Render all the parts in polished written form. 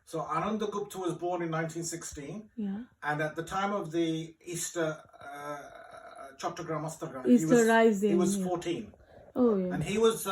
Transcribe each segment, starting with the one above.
So Ananda Gupta was born in 1916, and at the time of the Easter Chittagong, Easter Rising, he was 14. Oh, yeah. And he was,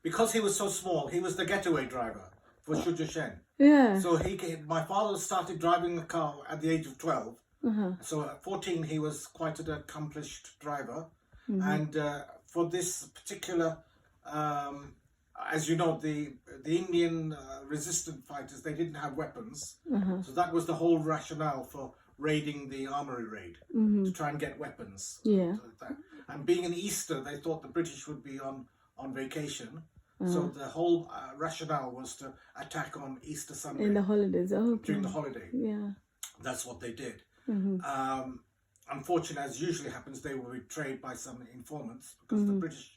because he was so small, he was the getaway driver for Chittagong. Yeah. So my father started driving the car at the age of 12. So at 14, he was quite an accomplished driver. And for this particular, as you know, the Indian resistant fighters, they didn't have weapons. So that was the whole rationale for raiding the Armoury raid, to try and get weapons. Yeah. And being in Easter, they thought the British would be on vacation. So the whole rationale was to attack on Easter Sunday. In the holidays, during the holiday. Yeah. That's what they did. Unfortunately, as usually happens, they were betrayed by some informants because the British...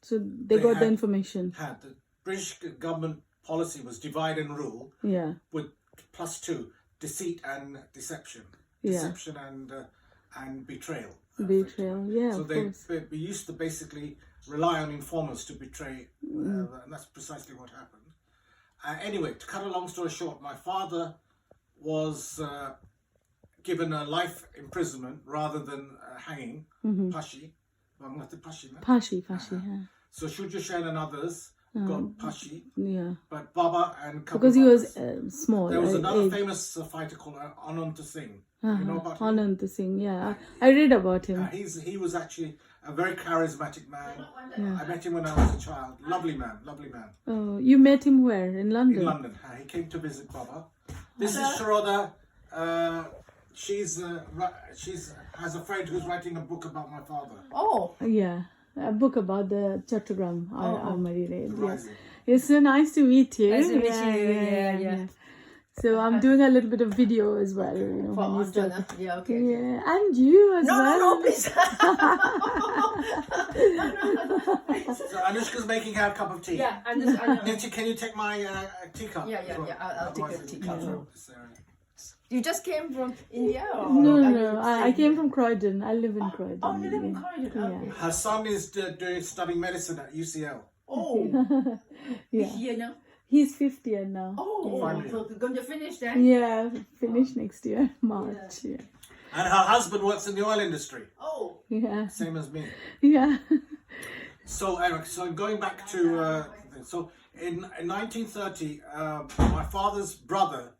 so they got the information. The British government policy was divide and rule. Yeah. With +2, deceit and deception. Yeah. Deception and betrayal. Betrayal, yeah. So of they course. used to basically rely on informers to betray, and that's precisely what happened. Anyway, to cut a long story short, my father was given a life imprisonment rather than hanging, Pashi. Pashi, yeah. So Chittagong and others got Pashi, Yeah. but Baba and Because he was small. there was another famous fighter called Ananda Singh. You know about him? Ananda Singh, yeah. I read about him. He was actually a very charismatic man. I met him when I was a child. Lovely man. Oh, you met him where? In London? In London. He came to visit Baba. This is Sharoda. She's has a friend who's writing a book about my father. Oh. Yeah. A book about the Chittagong Armoury raid. Yeah. Rising. It's so nice to meet you. Nice to meet you. Yeah. So I'm doing a little bit of video as well. You know, For when you start- Anjan. Yeah, okay. Yeah, and you as well. No, please. So Anushka's making her a cup of tea. Yeah, and this, Nancy, can you take my teacup? Yeah. as well? I'll take Otherwise a it'll teacup. be so- You just came from India? Or No, are no. you I staying came here? from Croydon. I live in Croydon. Oh, you live in yeah. Croydon. Okay. Her son is studying medicine at UCL. Oh, Yeah. here now. He's 50th now. Oh, Finally. so we're going to finish then? Yeah, finish next year, March. Yeah. And her husband works in the oil industry, Oh, Yeah. same as me. Yeah. So, Eric, going back to, so in 1930, my father's brother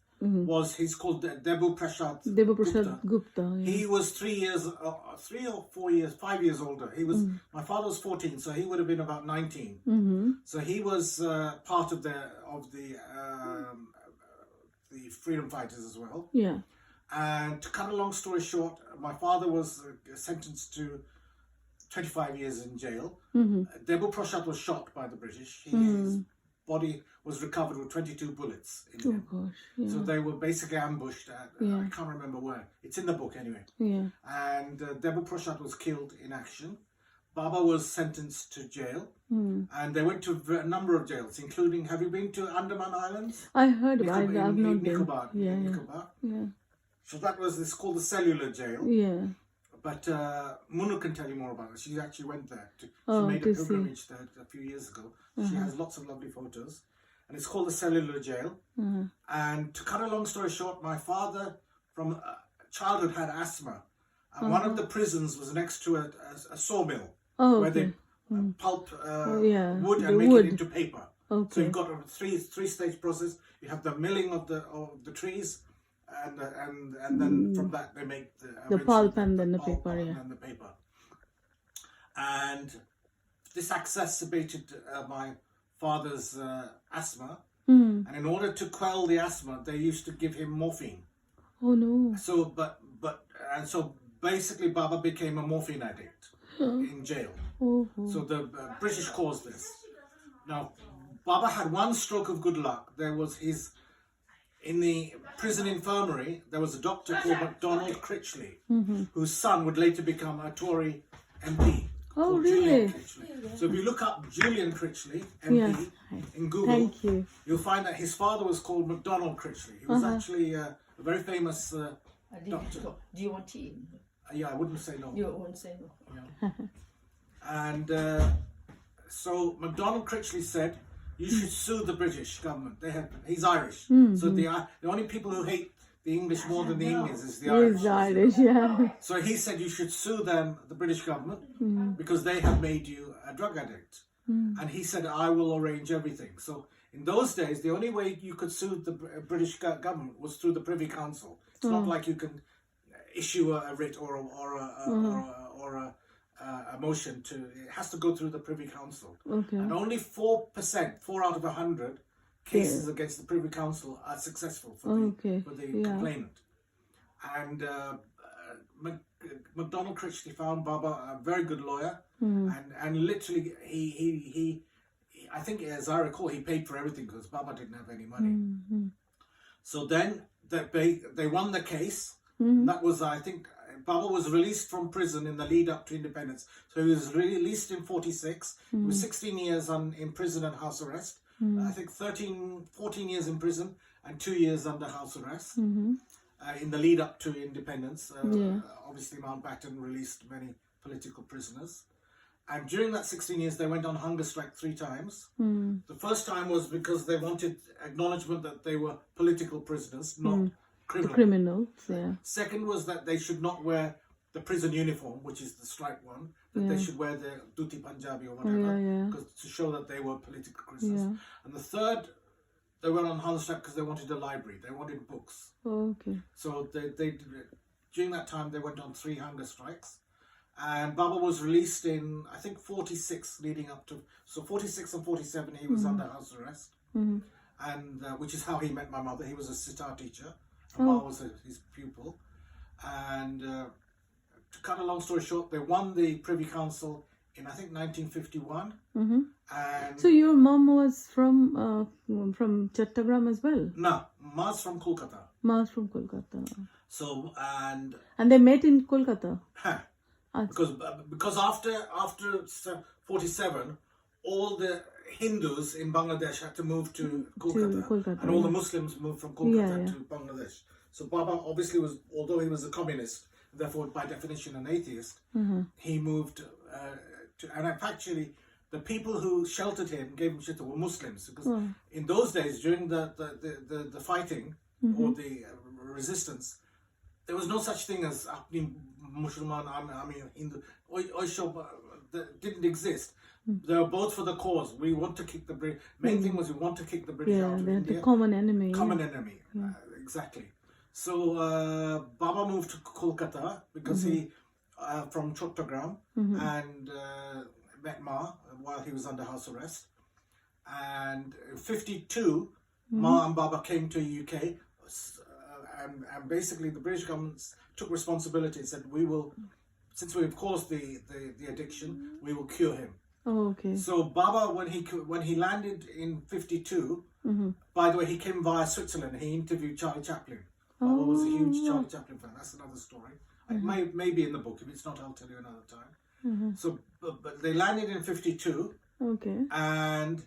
he's called Debu Prasad Debu Prasad Gupta. Yeah. He was 5 years older. He was, my father was 14, so he would have been about 19. So he was part of the freedom fighters as well. Yeah. And to cut a long story short, my father was sentenced to 25 years in jail. Debu Prasad was shot by the British. His body was recovered with 22 bullets in Oh him. gosh. Yeah. So they were basically ambushed at, I can't remember where. It's in the book anyway. Yeah. And Debu Prasad was killed in action. Baba was sentenced to jail. And they went to a number of jails, including, have you been to Andaman Islands? I heard about it. I've not been. Nicobar. Yeah. Nicobar. Yeah. So that was, it's called the cellular jail. Yeah. But Munu can tell you more about it. She actually went there. She made a to see. pilgrimage there a few years ago. She has lots of lovely photos. And it's called the cellular jail. And to cut a long story short, my father from childhood had asthma. And one of the prisons was next to a sawmill where they pulp wood and make it into paper. Okay. So you've got a three-stage process. You have the milling of the trees, and then from that they make The pulp and then the pulp paper, yeah. and then the paper. And this exacerbated my father's asthma, and in order to quell the asthma, they used to give him morphine. Oh no. So, so basically, Baba became a morphine addict in jail. Oh. So the British caused this. Now, Baba had one stroke of good luck. There was in the prison infirmary, there was a doctor called Macdonald Critchley, whose son would later become a Tory MP. Oh, called Julian really? Critchley. So if you look up Julian Critchley, MP, in Google, Thank you. you'll find that his father was called Macdonald Critchley. He was actually a very famous doctor. Do you want tea? Yeah, I wouldn't say no. You won't say no. And so Macdonald Critchley said, you should sue the British government. He's Irish, so the only people who hate the English more than the Indians is the Irish. He's Irish, yeah. So he said you should sue them, the British government, because they have made you a drug addict. And he said, I will arrange everything. So in those days, the only way you could sue the British government was through the Privy Council. It's not like you can issue a writ or a motion to. It has to go through the Privy Council. Okay. And only 4%, 4 out of 100 cases against the Privy Council are successful for the complainant. And MacDonald Critchley found Baba a very good lawyer, and literally he I think, as I recall, he paid for everything because Baba didn't have any money. So then they won the case. And that was, I think, Baba was released from prison in the lead up to independence. So he was released in 46. He was 16 years in prison and house arrest. I think 14 years in prison and 2 years under house arrest. In the lead up to independence, obviously Mountbatten released many political prisoners. And during that 16 years, they went on hunger strike 3 times. The first time was because they wanted acknowledgement that they were political prisoners, not Criminals, yeah. Second was that they should not wear the prison uniform, which is the striped one. That they should wear the dhuti Punjabi or whatever, because to show that they were political prisoners. And the third, they went on hunger strike because they wanted a library. They wanted books. Okay. So they during that time they went on 3 hunger strikes. And Baba was released in, I think, 46 leading up to... So 46 and 47 he was under house arrest. And which is how he met my mother. He was a sitar teacher. And Baba was his pupil. And to cut a long story short, they won the Privy Council in, I think, 1951. And so your mom was from Chittagong as well? No, Ma's from Kolkata. Ma's from Kolkata. So, and they met in Kolkata? Because after 47, all the Hindus in Bangladesh had to move to Kolkata, and all the Muslims moved from Kolkata to Bangladesh. So Baba obviously was, although he was a communist, therefore by definition an atheist, he moved and actually the people who sheltered him, gave him shelter, were Muslims, because in those days during the fighting or the resistance, there was no such thing as Musliman, Hindu, that didn't exist. They were both for the cause. We want to kick the British. Main thing was we want to kick the British out of India. The common enemy. Common enemy, exactly. So Baba moved to Kolkata because he from Chittagong and met Ma while he was under house arrest. And in 52, Ma and Baba came to UK. And basically the British government took responsibility and said, we will, since we've caused the addiction, we will cure him. Oh, okay. So Baba, when he landed in 52, by the way, he came via Switzerland. He interviewed Charlie Chaplin. Baba was a huge Charlie Chaplin fan. That's another story. It may be in the book. If it's not, I'll tell you another time. So, but they landed in 52. Okay. And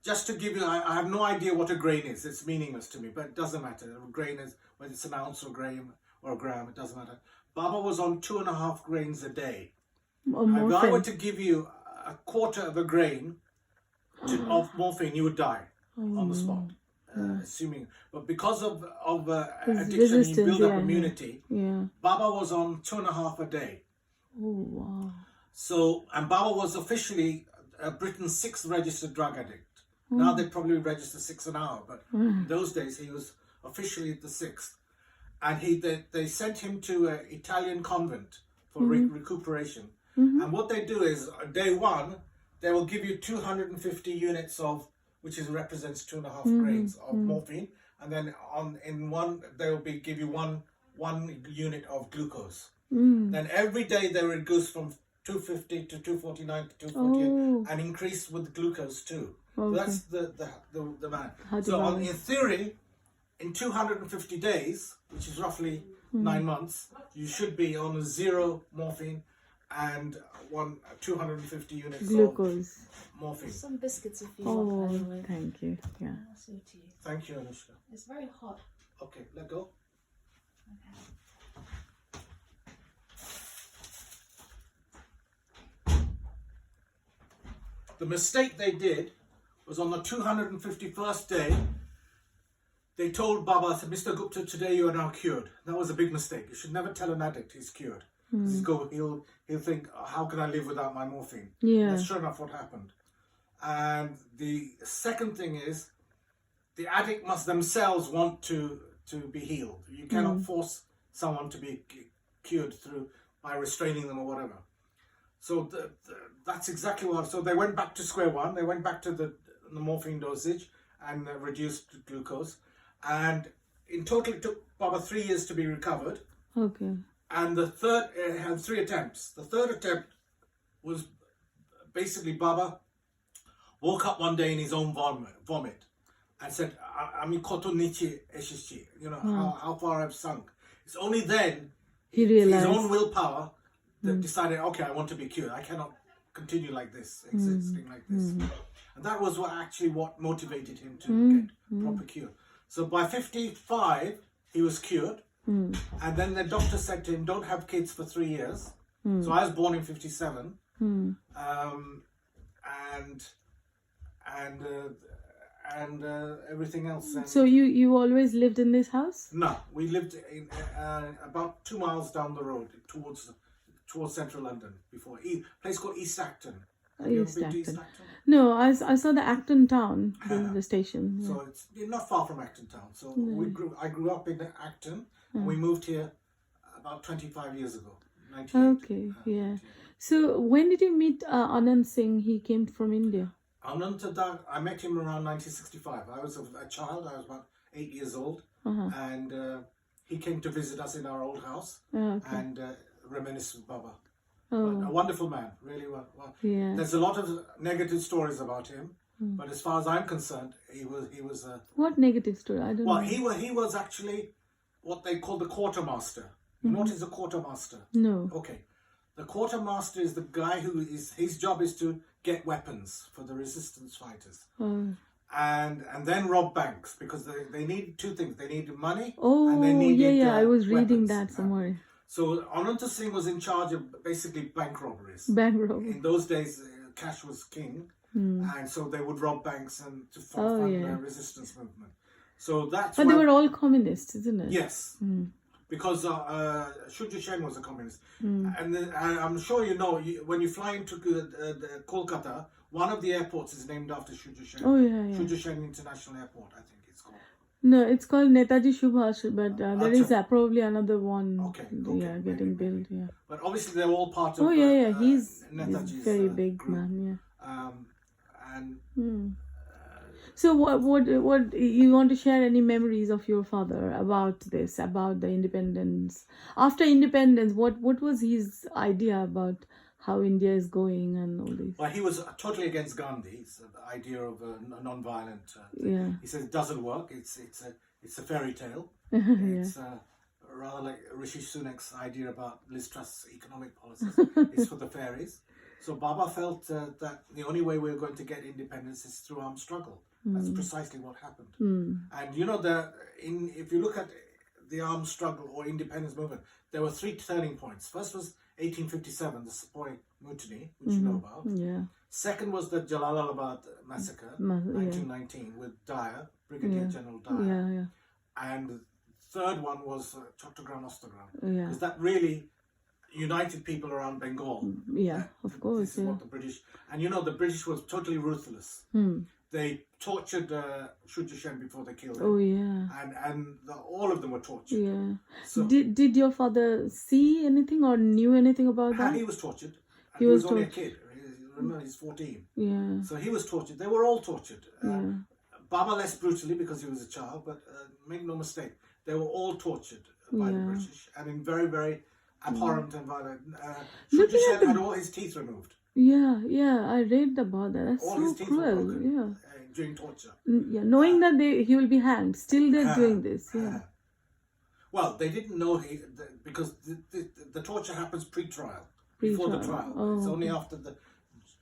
just to give you, I have no idea what a grain is. It's meaningless to me, but it doesn't matter. A grain is, whether it's an ounce or gram, it doesn't matter. Baba was on 2.5 grains a day. If I were to give you a quarter of a grain of morphine, you would die on the spot. Assuming, but because of addiction, you build up immunity. Baba was on 2.5 a day. Oh wow! So, and Baba was officially Britain's 6th registered drug addict. Now they probably register 6 an hour, but in those days he was officially the 6th. And they sent him to an Italian convent for recuperation. And what they do is, day 1, they will give you 250 units of, which represents 2.5 grains of morphine, and then they will give you one unit of glucose. Then every day they reduce from 250 to 249 to 248, and increase with glucose too. So that's the man. So in theory, in 250 days, which is roughly 9 months, you should be on 0 morphine and 250 units glucose of morphine. Some biscuits if you want. Anyway. Thank you. Yeah. I'll sweet to you. Thank you, Anushka. It's very hot. Okay, let go. The mistake they did was on the 251st day, they told Baba, Mr. Gupta, today you are now cured. That was a big mistake. You should never tell an addict he's cured. He'll think, how can I live without my morphine? Yeah. That's sure enough what happened. And the second thing is, the addict must themselves want to be healed. You cannot force someone to be cured by restraining them or whatever. So that's exactly what. So they went back to square one. They went back to the morphine dosage and reduced glucose. And in total, it took Baba 3 years to be recovered. Okay. And the third, it had 3 attempts. The third attempt was basically Baba woke up one day in his own vomit and said, "Ami koto nichi eshishi," how far I've sunk. It's only then He realized. his own willpower that decided, okay, I want to be cured. I cannot continue like this, existing like this. And that was what motivated him to get proper cure. So by 55, he was cured. And then the doctor said to him, don't have kids for 3 years. So I was born in 57. And everything else. So you always lived in this house? No, we lived in about 2 miles down the road towards central London before. A place called East Acton. Have you ever been to East Acton? No, I saw the Acton town, the station. Yeah. So it's not far from Acton town. So I grew up in Acton. And we moved here about 25 years ago. 98. Okay, yeah. So when did you meet Anand Singh? He came from India. Ananda, I met him around 1965. I was a child. I was about 8 years old. And he came to visit us in our old house and reminisce with Baba. A wonderful man, really. Yeah. There's a lot of negative stories about him, but as far as I'm concerned, he was a... What negative story? I don't know. Well, he was actually what they call the quartermaster. You know what is a quartermaster? No. Okay. The quartermaster is the guy his job is to get weapons for the resistance fighters. And then rob banks, because they need 2 things. They need money and they needed I was reading weapons. that somewhere. So Ananda Singh was in charge of basically bank robberies. Bank robbery. In those days, cash was king. And so they would rob banks and to fund the resistance movement. So that's But they were all communists, isn't it? Yes. Because Shuja Sen was a communist. And then, I'm sure you know, when you fly into Kolkata, one of the airports is named after Shuja Sen. Oh, yeah. Shuja Sen International Airport, I think it's called. No, it's called Netaji Subhash, but there is probably another one. Okay, getting built, yeah. But obviously they're all part of he's Netaji's very big group. man, yeah. And So what you want to share any memories of your father about this, about the independence? After independence, what was his idea about how India is going and all this? Well, he was totally against Gandhi's the idea of a non-violent thing. He said it doesn't work. It's a fairy tale. It's rather like Rishi Sunak's idea about Liz Truss's economic policies. It's for the fairies. So Baba felt that the only way we were going to get independence is through armed struggle. That's precisely what happened. And you know, if you look at the armed struggle or independence movement, there were 3 turning points. First was 1857, the Sepoy Mutiny, which you know about. Yeah. Second was the Jalalabad massacre, 1919, with Dyer, Brigadier General Dyer. Yeah. And the third one was Chittagong, Yeah. because that really united people around Bengal. Yeah, of course. This is what the British, and you know, the British was totally ruthless. They tortured Shuja Sen before they killed him. Oh yeah. And all of them were tortured. Yeah. So did your father see anything or knew anything about that? he was tortured. He was only a kid. Remember, he's 14. Yeah. So he was tortured. They were all tortured. Baba less brutally because he was a child, but make no mistake, they were all tortured by the British, and in very, very abhorrent and violent. Shuja Sen had all his teeth removed. Yeah, I read about that. That's All so his teeth cruel. were broken Yeah. during torture. Yeah, knowing that he will be hanged, still they're doing this. Yeah. Well, they didn't know because the torture happens pre-trial, before the trial. Oh. It's only after the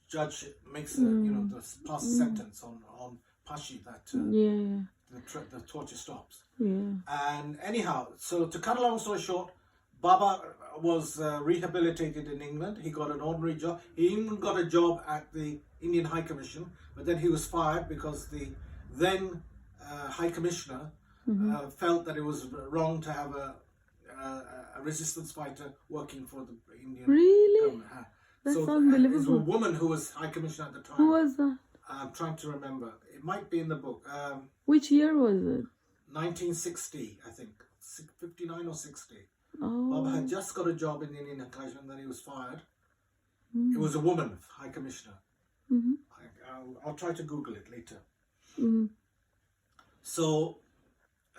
judge makes the past sentence on Pashi that the torture stops. Yeah. And anyhow, so to cut a long story short, Baba was rehabilitated in England. He got an ordinary job. He even got a job at the Indian High Commission, but then he was fired because the then High Commissioner felt that it was wrong to have a resistance fighter working for the Indian Really? government. That's So it was a unbelievable. woman who was High Commissioner at the time. Who was that? I'm trying to remember. It might be in the book. Which year was it? 1960, I think. 59 or 60. Oh. Baba had just got a job in the Indian High Commission and then he was fired. It was a woman, High Commissioner. Mm-hmm. I'll try to Google it later. Mm-hmm. So,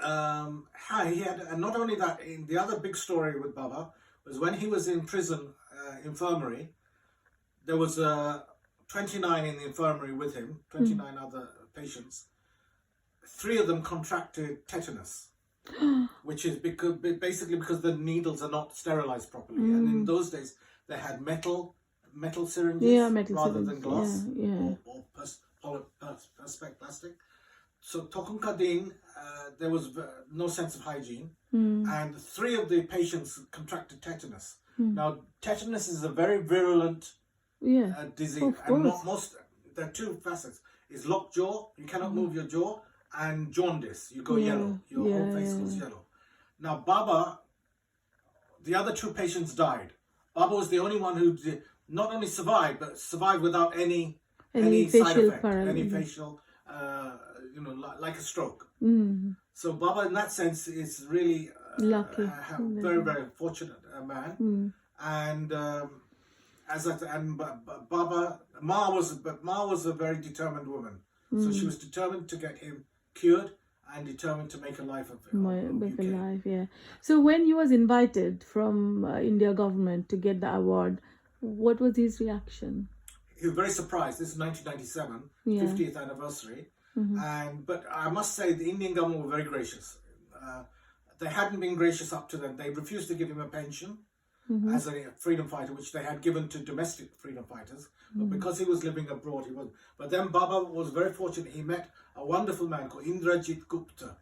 he had, and not only that, in the other big story with Baba was when he was in prison, infirmary, there was 29 in the infirmary with him, 29 other patients. 3 of them contracted tetanus, which is basically because the needles are not sterilized properly. And in those days, they had metal syringes rather than glass or perspex plastic. So Tokunka Din, there was no sense of hygiene, and 3 of the patients contracted tetanus. Now, tetanus is a very virulent disease, and there are 2 facets: is locked jaw, you cannot move your jaw, and jaundice, you go yellow, your whole face goes yellow. Now, Baba, the other 2 patients died. Baba was the only one who not only survived, but survived without any side effect, any facial, like a stroke. So Baba, in that sense, is really lucky, very, very fortunate man. And Baba, Ma was a very determined woman. So she was determined to get him cured and determined to make a life of him. Make a life, yeah. So when he was invited from India government to get the award, what was his reaction? He was very surprised. This is 1997, 50th anniversary. But I must say the Indian government were very gracious. They hadn't been gracious up to then. They refused to give him a pension as a freedom fighter, which they had given to domestic freedom fighters. But because he was living abroad, he wasn't. But then Baba was very fortunate. He met a wonderful man called Indrajit Gupta.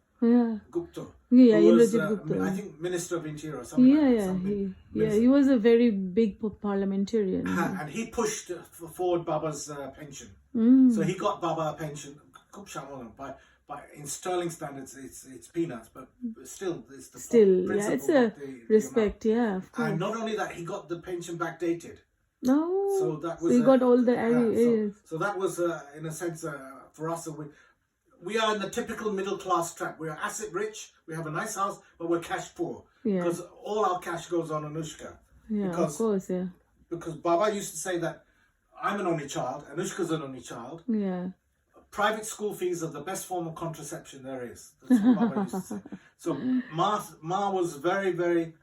Gupta. Yeah, who was, Indrajit Gupta. I think Minister of Interior or something like that. He was a very big parliamentarian. And he pushed forward Baba's pension. So he got Baba a pension. By in sterling standards, it's peanuts, but still, it's the principle. It's a respect, of course. And not only that, he got the pension backdated. No, so that was he got all the areas. So that was, in a sense, for us, we are in the typical middle class trap. We are asset rich, we have a nice house, but we're cash poor because all our cash goes on Anushka. Of course, Because Baba used to say that I'm an only child, Anushka's an only child. Private school fees are the best form of contraception there is. That's what Baba used to say. So Ma was very, very,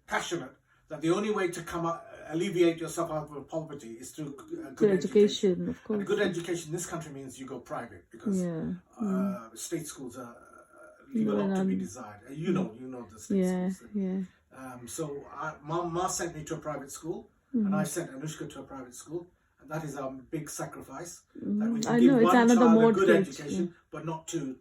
passionate that the only way to alleviate yourself out of poverty is through good education. Of course. And good education in this country means you go private because state schools are leave a lot to be desired. You know the state schools. So Ma sent me to a private school, and I sent Anushka to a private school. That is our big sacrifice. That we can give one child a good education, but not two.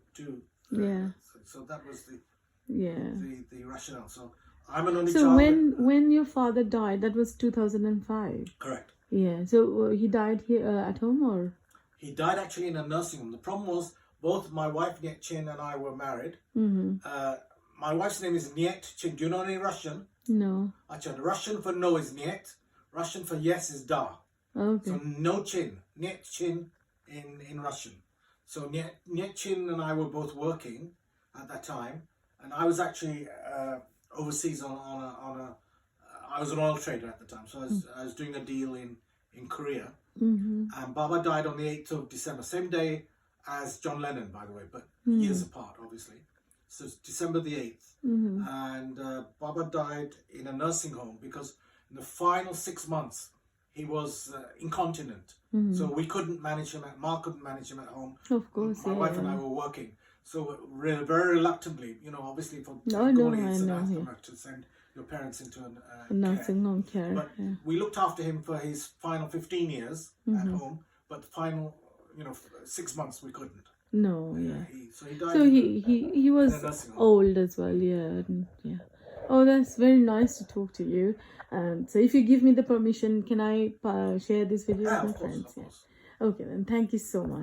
So that was the rationale. So I'm an only child. So when your father died, that was 2005. Correct. Yeah. So he died here at home, or? He died actually in a nursing home. The problem was both my wife Niet Chin and I were married. My wife's name is Niet Chin. Do you know any Russian? No. Achha, Russian for no is Niet. Russian for yes is da. Okay. So no chin, Niet Chin in Russian. So Niet Chin and I were both working at that time, and I was actually overseas on a I was an oil trader at the time, so I was doing a deal in Korea. And Baba died on the 8th of December, same day as John Lennon, by the way, but years apart, obviously. So it's December the 8th, and Baba died in a nursing home because in the final 6 months. He was incontinent, so we couldn't manage him. Ma couldn't manage him at home. Of course, my wife and I were working, so very reluctantly, obviously for it's anathema to send your parents into a nursing home care. But we looked after him for his final 15 years at home, but the final, 6 months we couldn't. No, yeah. He died. So in he was a nursing home. old as well, yeah, yeah. Oh, that's very nice to talk to you. And so, if you give me the permission, can I share this video Yeah, with my of course, friends? of Yeah. course. Okay, then. Thank you so much.